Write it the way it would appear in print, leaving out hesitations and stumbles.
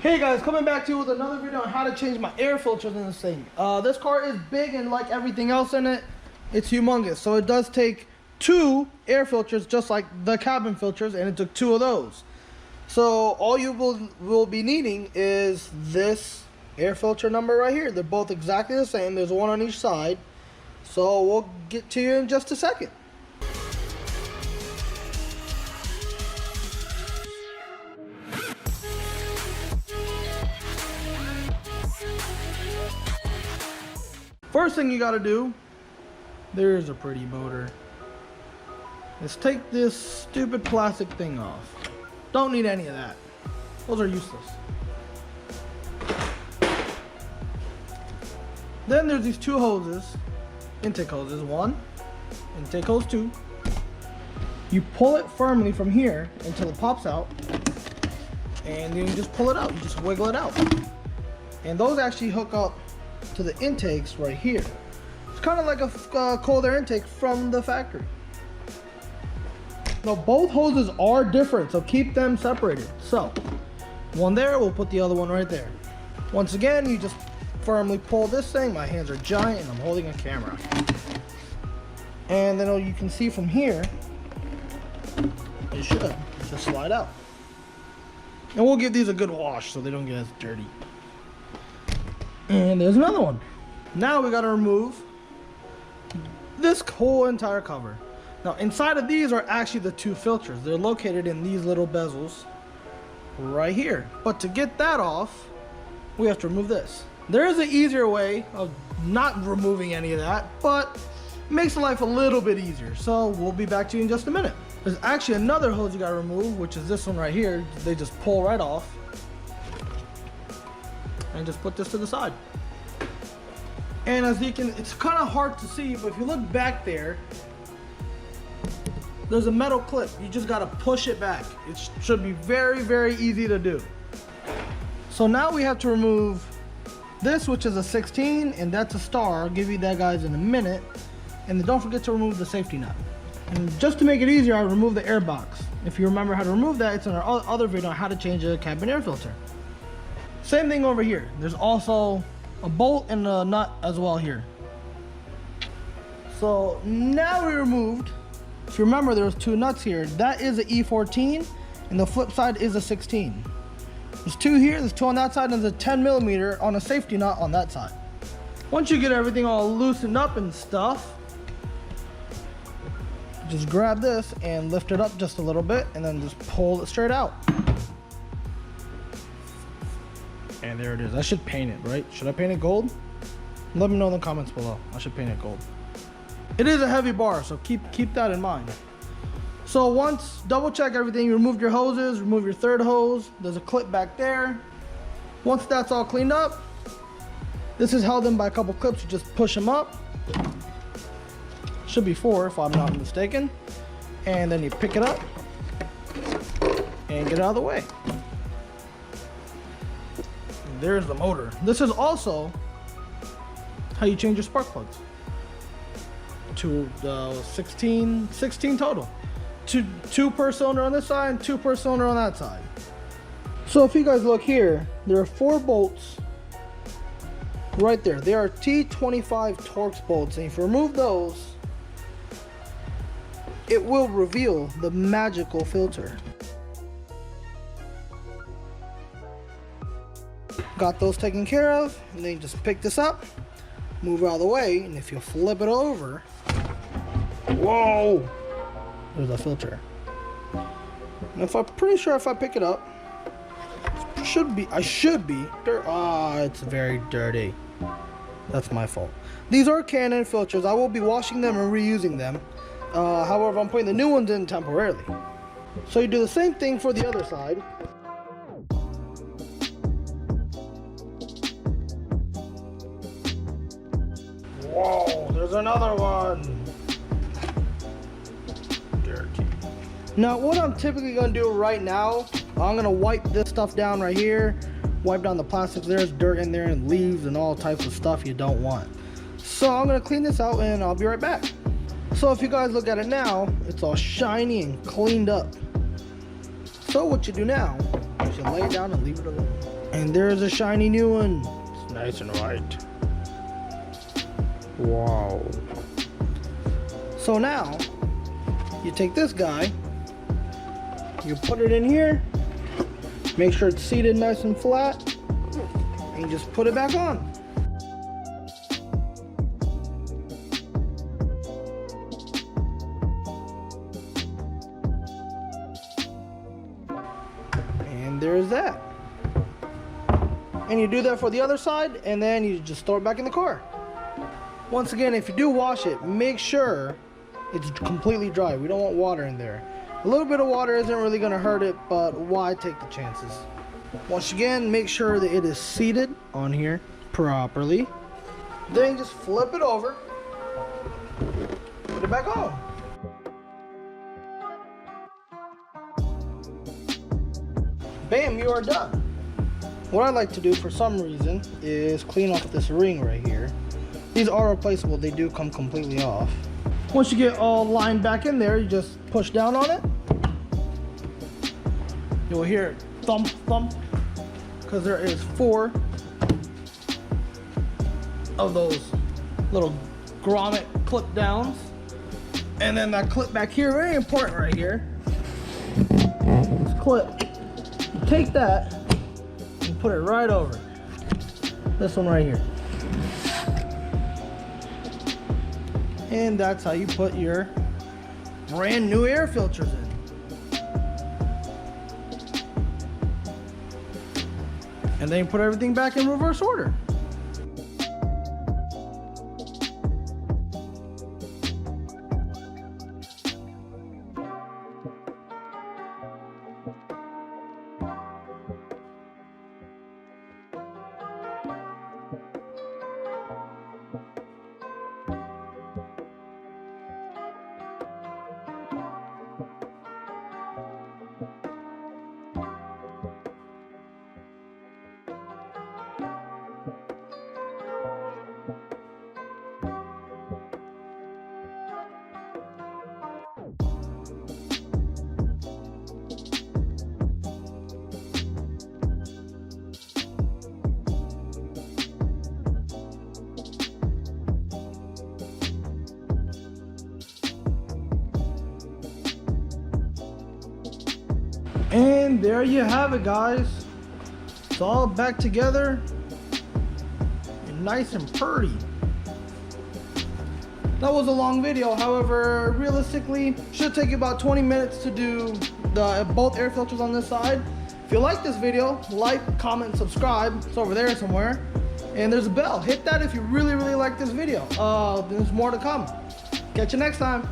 Hey guys, coming back to you with another video on how to change my air filters in this thing. This car is big, and like everything else in it, it's humongous. So it does take 2 air filters, just like the cabin filters, and it took 2 of those. So all you will be needing is this air filter number right here. They're both exactly the same. There's one on each side. So we'll get to you in just a second. First thing you gotta do, there's a pretty motor, is take this stupid plastic thing off. Don't need any of that. Those are useless. Then there's these 2 hoses, intake hoses, 1, intake hose 2. You pull it firmly from here until it pops out, and then you just pull it out, you just wiggle it out. And those actually hook up to the intakes right here. It's kind of like a cold air intake from the factory. Now both hoses are different, so keep them separated. So one there, we'll put the other one right there. Once again, you just firmly pull this thing. My hands are giant and I'm holding a camera. And then you can see from here, it should just slide out. And we'll give these a good wash so they don't get as dirty. And there's another one. Now we gotta remove this whole entire cover. Now inside of these are actually the 2 filters. They're located in these little bezels right here. But to get that off, we have to remove this. There is an easier way of not removing any of that, but it makes life a little bit easier. So we'll be back to you in just a minute. There's actually another hose you gotta remove, which is this one right here. They just pull right off. And just put this to the side. And as you can, it's kind of hard to see, but if you look back there, there's a metal clip. You just got to push it back. It should be very, very easy to do. So now we have to remove this, which is a 16, and that's a star. I'll give you that, guys, in a minute. And then don't forget to remove the safety nut. And just to make it easier, I remove the air box. If you remember how to remove that, it's in our other video on how to change a cabin air filter. Same thing over here. There's also a bolt and a nut as well here. So now we removed, if you remember, there was 2 nuts here. That is an E14 and the flip side is a 16. There's 2 here, there's 2 on that side, and there's a 10mm on a safety nut on that side. Once you get everything all loosened up and stuff, just grab this and lift it up just a little bit and then just pull it straight out. And there it is. I should paint it, right? Should I paint it gold? Let me know in the comments below. I should paint it gold. It is a heavy bar, so keep that in mind. So once, double check everything. You removed your hoses, remove your 3rd hose. There's a clip back there. Once that's all cleaned up, this is held in by a couple clips. You just push them up. Should be 4 if I'm not mistaken. And then you pick it up and get it out of the way. There's the motor. This is also how you change your spark plugs to 16 total. 2 per cylinder on this side and 2 per cylinder on that side. So if you guys look here, there are 4 bolts right there. They are T25 Torx bolts, and if you remove those, it will reveal the magical filter. Got those taken care of, and then you just pick this up, move it out of the way, and if you flip it over, whoa, there's a filter. And if I'm pretty sure if I pick it up, I should be it's very dirty. That's my fault. These are Canon filters. I will be washing them and reusing them. However, I'm putting the new ones in temporarily. So you do the same thing for the other side. Whoa, there's another one. Dirty. Now, what I'm typically gonna do right now, I'm gonna wipe this stuff down right here, wipe down the plastics. There's dirt in there and leaves and all types of stuff you don't want. So I'm gonna clean this out and I'll be right back. So if you guys look at it now, it's all shiny and cleaned up. So what you do now is you lay it down and leave it alone. And there's a shiny new one. It's nice and white. Wow. So now, you take this guy, you put it in here, make sure it's seated nice and flat, and you just put it back on. And there's that. And you do that for the other side, and then you just throw it back in the car. Once again, if you do wash it, make sure it's completely dry. We don't want water in there. A little bit of water isn't really going to hurt it, but why take the chances? Once again, make sure that it is seated on here properly. Then just flip it over, put it back on. Bam, you are done. What I like to do for some reason is clean off this ring right here. These are replaceable, they do come completely off. Once you get all lined back in there, you just push down on it. You'll hear it thump, thump, because there is 4 of those little grommet clip downs. And then that clip back here, very important right here. This clip, you take that and put it right over. This one right here. And that's how you put your brand new air filters in. And then you put everything back in reverse order. And there you have it, guys. It's all back together and nice and pretty. That was a long video, however, realistically, should take you about 20 minutes to do both air filters on this side. If you like this video, like, comment, and subscribe. It's over there somewhere. And there's a bell. Hit that if you really like this video. There's more to come. Catch you next time.